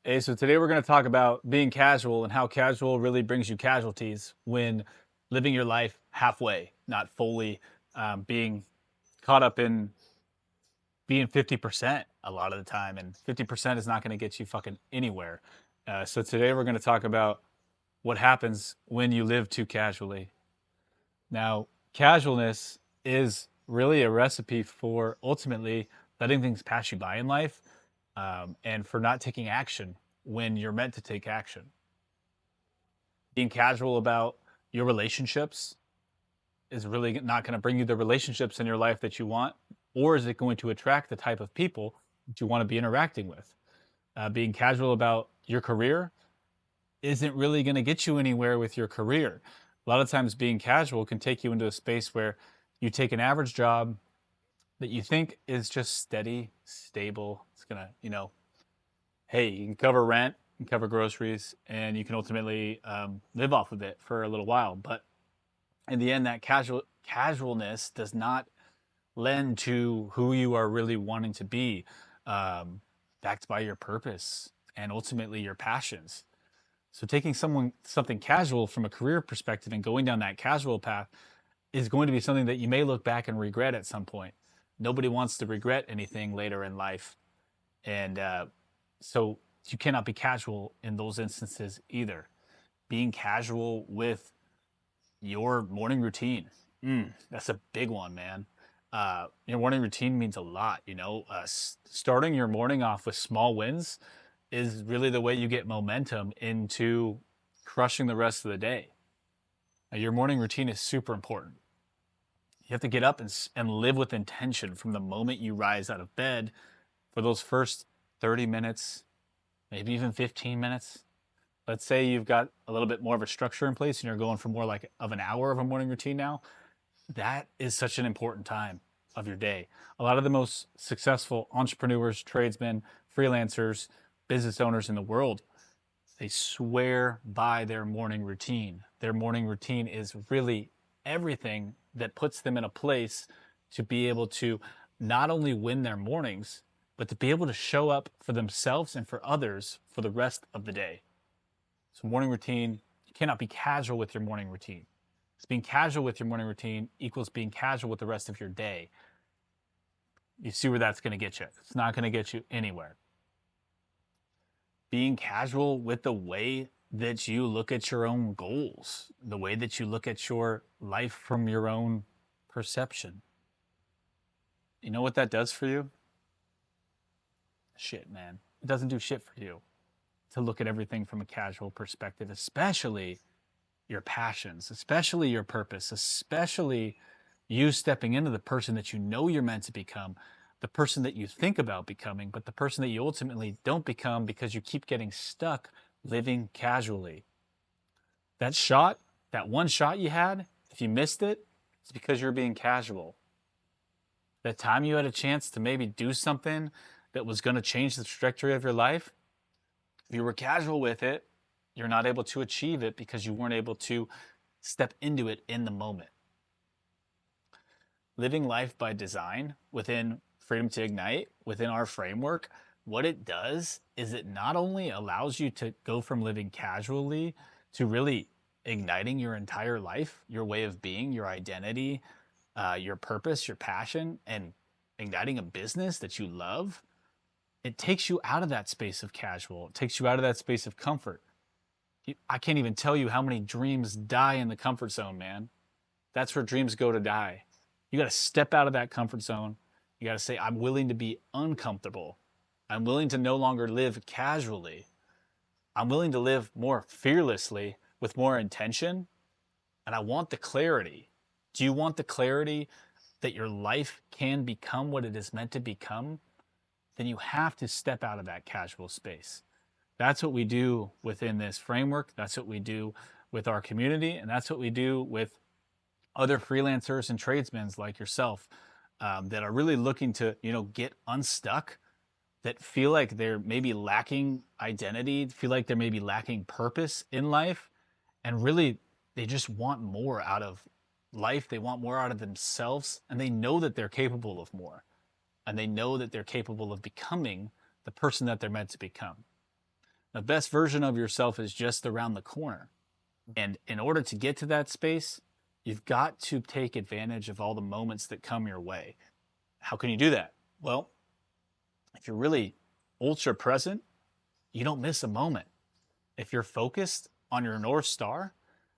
Hey, so today we're going to talk about being casual and how casual really brings you casualties when living your life halfway, not fully, being caught up in being 50% a lot of the time. And 50% is not going to get you fucking anywhere. So today we're going to talk about what happens when you live too casually. Now, casualness is really a recipe for ultimately letting things pass you by in life, and for not taking action when you're meant to take action. Being casual about your relationships is really not going to bring you the relationships in your life that you want, or is it going to attract the type of people that you want to be interacting with? Being casual about your career isn't really going to get you anywhere with your career. A lot of times, being casual can take you into a space where you take an average job that you think is just steady, stable. It's going to, hey, you can cover rent, you can cover groceries, and you can ultimately live off of it for a little while. But in the end, that casualness does not lend to who you are really wanting to be, backed by your purpose and ultimately your passions. So taking something casual from a career perspective and going down that casual path is going to be something that you may look back and regret at some point. Nobody wants to regret anything later in life, and so you cannot be casual in those instances either. Being casual with your morning routine, that's a big one, man. Your morning routine means a lot. Starting your morning off with small wins is really the way you get momentum into crushing the rest of the day. Now, your morning routine is super important. You have to get up and live with intention from the moment you rise out of bed for those first 30 minutes, maybe even 15 minutes. Let's say you've got a little bit more of a structure in place and you're going for more like of an hour of a morning routine now. That is such an important time of your day. A lot of the most successful entrepreneurs, tradesmen, freelancers, business owners in the world, they swear by their morning routine. Their morning routine is really everything that puts them in a place to be able to not only win their mornings, but to be able to show up for themselves and for others for the rest of the day. So, morning routine, you cannot be casual with your morning routine. Because being casual with your morning routine equals being casual with the rest of your day. You see where that's going to get you. It's not going to get you anywhere. Being casual with the way that you look at your own goals, the way that you look at your life from your own perception. You know what that does for you? Shit, man. It doesn't do shit for you to look at everything from a casual perspective, especially your passions, especially your purpose, especially you stepping into the person that you know you're meant to become, the person that you think about becoming, but the person that you ultimately don't become because you keep getting stuck living casually. That shot, that one shot you had, if you missed it, it's because you're being casual. That time you had a chance to maybe do something that was going to change the trajectory of your life, if you were casual with it, you're not able to achieve it because you weren't able to step into it in the moment. Living life by design within Freedom to Ignite, within our framework, what it does is it not only allows you to go from living casually to really igniting your entire life, your way of being, your identity, your purpose, your passion, and igniting a business that you love. It takes you out of that space of casual. It takes you out of that space of comfort. I can't even tell you how many dreams die in the comfort zone, man. That's where dreams go to die. You got to step out of that comfort zone. You got to say, I'm willing to be uncomfortable. I'm willing to no longer live casually. I'm willing to live more fearlessly with more intention. And I want the clarity. Do you want the clarity that your life can become what it is meant to become? Then you have to step out of that casual space. That's what we do within this framework. That's what we do with our community. And that's what we do with other freelancers and tradesmen like yourself, that are really looking to, get unstuck, that feel like they're maybe lacking identity, feel like they're maybe lacking purpose in life. And really, they just want more out of life. They want more out of themselves. And they know that they're capable of more. And they know that they're capable of becoming the person that they're meant to become. The best version of yourself is just around the corner. And in order to get to that space, you've got to take advantage of all the moments that come your way. How can you do that? Well, if you're really ultra present, you don't miss a moment. If you're focused on your North Star,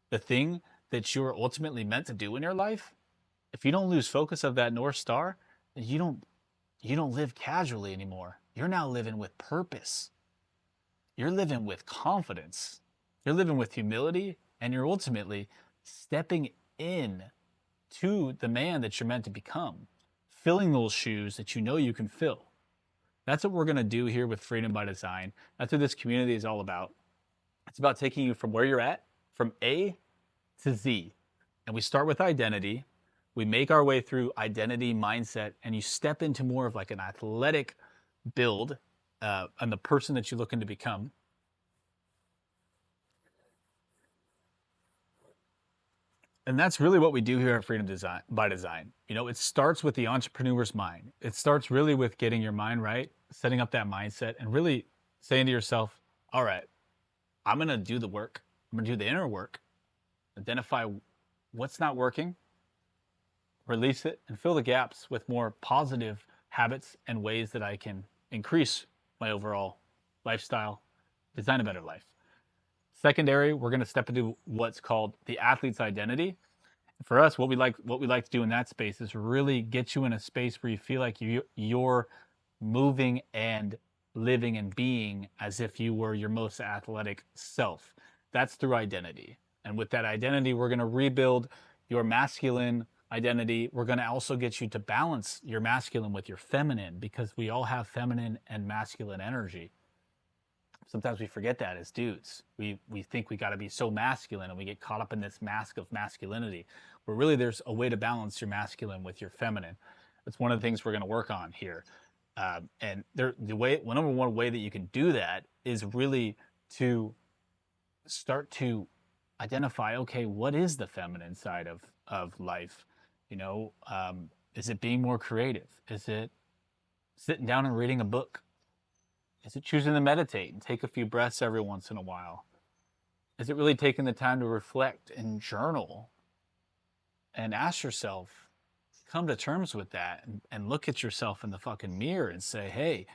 the thing that you're ultimately meant to do in your life, if you don't lose focus of that North Star, you don't live casually anymore. You're now living with purpose. You're living with confidence. You're living with humility, and you're ultimately stepping in to the man that you're meant to become, filling those shoes that you know you can fill. That's what we're going to do here with Freedom by Design. That's what this community is all about. It's about taking you from where you're at, from A to Z. And we start with identity. We make our way through identity, mindset, and you step into more of like an athletic build on the person that you're looking to become. And that's really what we do here at Freedom Design by Design. It starts with the entrepreneur's mind. It starts really with getting your mind right, setting up that mindset, and really saying to yourself, all right, I'm going to do the work. I'm going to do the inner work, identify what's not working, release it, and fill the gaps with more positive habits and ways that I can increase my overall lifestyle, design a better life. Secondary, we're going to step into what's called the athlete's identity. For us, what we like to do in that space is really get you in a space where you feel like you're moving and living and being as if you were your most athletic self. That's through identity. And with that identity, we're going to rebuild your masculine identity. We're going to also get you to balance your masculine with your feminine, because we all have feminine and masculine energy. Sometimes we forget that as dudes. We think we got to be so masculine, and we get caught up in this mask of masculinity, where really there's a way to balance your masculine with your feminine. That's one of the things we're going to work on here. And number one way that you can do that is really to start to identify, okay, what is the feminine side of life? Is it being more creative? Is it sitting down and reading a book? Is it choosing to meditate and take a few breaths every once in a while? Is it really taking the time to reflect and journal and ask yourself, come to terms with that, and look at yourself in the fucking mirror and say, hey,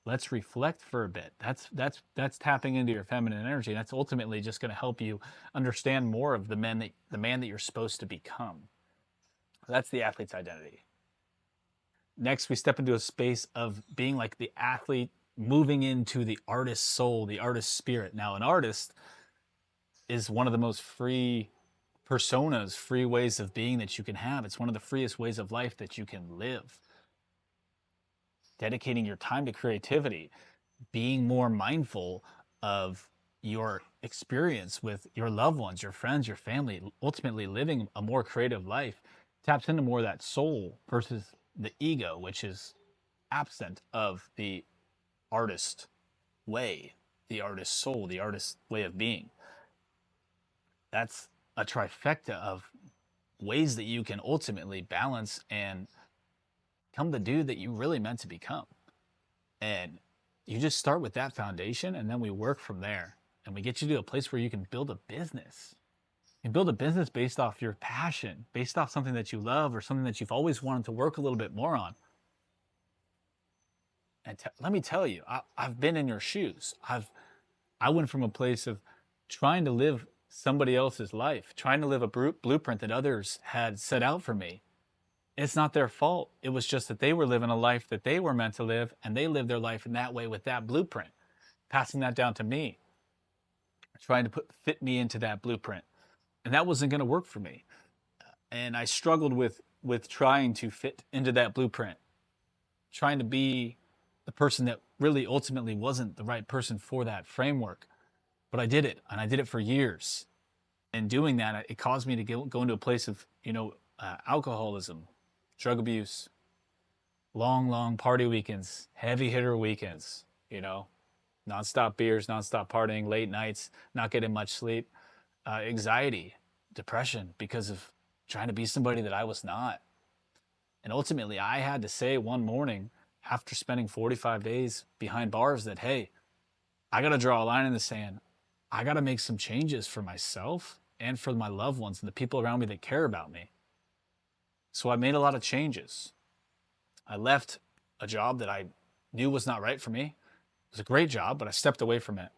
let's reflect for a bit. That's tapping into your feminine energy. And that's ultimately just going to help you understand more of the man that you're supposed to become. That's the athlete's identity. Next, we step into a space of being like the athlete, moving into the artist's soul, the artist's spirit. Now, an artist is one of the most free personas, free ways of being that you can have. It's one of the freest ways of life that you can live. Dedicating your time to creativity, being more mindful of your experience with your loved ones, your friends, your family, ultimately living a more creative life, taps into more of that soul versus the ego, which is absent of the artist way, the artist soul, the artist way of being. That's a trifecta of ways that you can ultimately balance and become the dude that you really meant to become. And you just start with that foundation, and then we work from there. And we get you to a place where you can build a business. You can build a business based off your passion, based off something that you love or something that you've always wanted to work a little bit more on. And let me tell you, I've been in your shoes. I went from a place of trying to live somebody else's life, trying to live a blueprint that others had set out for me. It's not their fault. It was just that they were living a life that they were meant to live, and they lived their life in that way with that blueprint, passing that down to me, trying to fit me into that blueprint. And that wasn't going to work for me. And I struggled with trying to fit into that blueprint, trying to be the person that really ultimately wasn't the right person for that framework. But I did it, and I did it for years. And doing that, it caused me to go into a place of, alcoholism, drug abuse, long party weekends, heavy hitter weekends, nonstop beers, nonstop partying, late nights, not getting much sleep, anxiety, depression because of trying to be somebody that I was not. And ultimately, I had to say one morning after spending 45 days behind bars that, hey, I got to draw a line in the sand. I got to make some changes for myself and for my loved ones and the people around me that care about me. So I made a lot of changes. I left a job that I knew was not right for me. It was a great job, but I stepped away from it.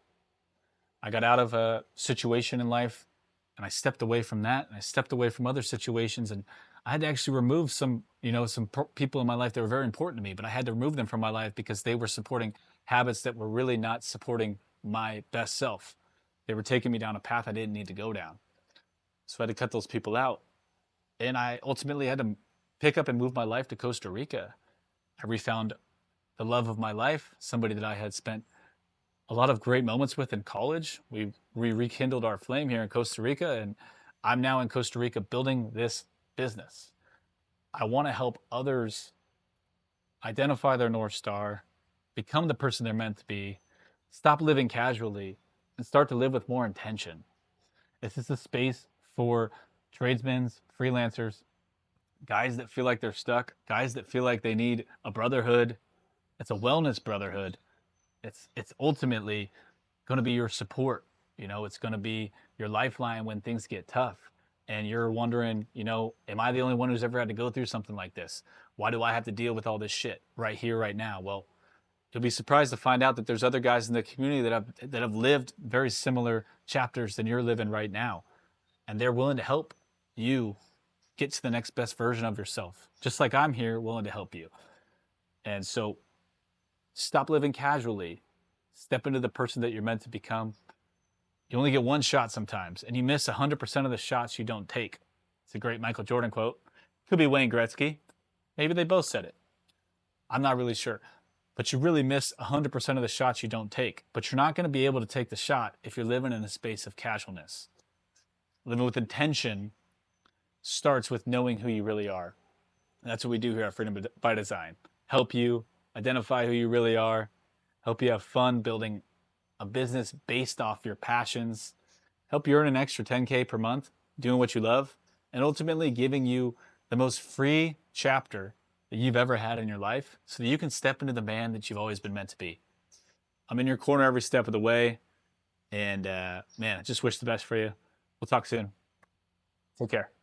I got out of a situation in life and I stepped away from that and I stepped away from other situations, and I had to actually remove some people in my life that were very important to me, but I had to remove them from my life because they were supporting habits that were really not supporting my best self. They were taking me down a path I didn't need to go down. So I had to cut those people out. And I ultimately had to pick up and move my life to Costa Rica. I refound the love of my life, somebody that I had spent a lot of great moments with in college. We rekindled our flame here in Costa Rica, and I'm now in Costa Rica building this business. I want to help others identify their North Star, become the person they're meant to be, stop living casually, and start to live with more intention. This is a space for tradesmen, freelancers, guys that feel like they're stuck, guys that feel like they need a brotherhood. It's a wellness brotherhood. It's ultimately going to be your support. It's going to be your lifeline when things get tough. And you're wondering, am I the only one who's ever had to go through something like this? Why do I have to deal with all this shit right here, right now? Well, you'll be surprised to find out that there's other guys in the community that have lived very similar chapters than you're living right now, and they're willing to help you get to the next best version of yourself, just like I'm here willing to help you. And so stop living casually. Step into the person that you're meant to become. You only get one shot sometimes, and you miss 100% of the shots you don't take. It's a great Michael Jordan quote. Could be Wayne Gretzky. Maybe they both said it. I'm not really sure. But you really miss 100% of the shots you don't take. But you're not going to be able to take the shot if you're living in a space of casualness. Living with intention starts with knowing who you really are. And that's what we do here at Freedom by Design. Help you identify who you really are, help you have fun building a business based off your passions, help you earn an extra 10K per month doing what you love, and ultimately giving you the most free chapter that you've ever had in your life so that you can step into the man that you've always been meant to be. I'm in your corner every step of the way, and man, I just wish the best for you. We'll talk soon. Take care.